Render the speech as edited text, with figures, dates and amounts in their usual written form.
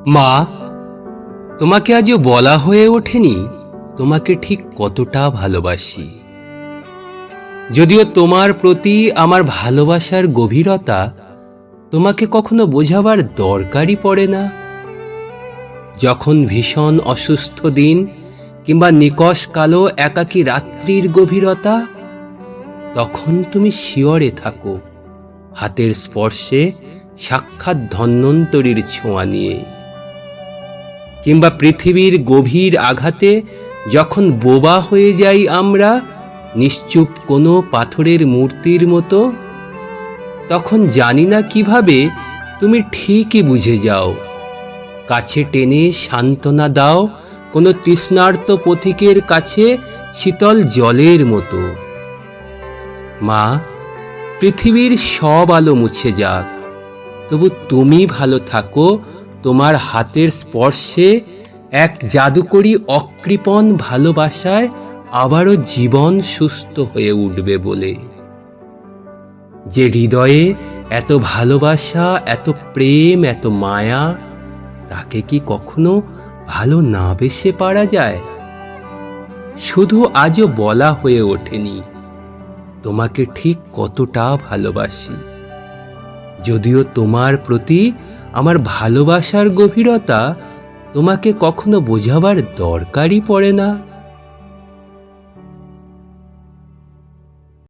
মা, তোমাকে আজও বলা হয়ে ওঠেনি তোমাকে ঠিক কতটা ভালোবাসি। যদিও তোমার প্রতি আমার ভালোবাসার গভীরতা তোমাকে কখনো বোঝাবার দরকারই পড়ে না। যখন ভীষণ অসুস্থ দিন কিংবা নিকষ কালো একাকী রাত্রির গভীরতা, তখন তুমি শিয়রে থাকো হাতের স্পর্শে সাক্ষাৎ ধন্বন্তরীর ছোঁয়া নিয়ে। কিংবা পৃথিবীর গভীর আঘাতে যখন বোবা হয়ে যাই আমরা নিশ্চুপ কোনো পাথরের মূর্তির মতো, তখন জানি না কিভাবে তুমি ঠিকই বুঝে যাও, কাছে টেনে সান্ত্বনা দাও কোনো তৃষ্ণার্ত পথিকের কাছে শীতল জলের মতো। মা, পৃথিবীর সব আলো মুছে যাক, তবু তুমি ভালো থাকো তোমার হাতের স্পর্শে, এক জাদুকরী অকৃপণ ভালোবাসায় আবারও জীবন সুস্থ হয়ে উঠবে বলে। যে হৃদয়ে এত ভালোবাসা, এত প্রেম, এত মায়া, তাকে কি কখনো ভালো না বেসে পারা যায়? শুধু আজও বলা হয়ে ওঠেনি তোমাকে ঠিক কতটা ভালোবাসি। যদিও তোমার প্রতি আমার ভালোবাসার গভীরতা তোমাকে কখনো বোঝাবার দরকারই পড়ে না।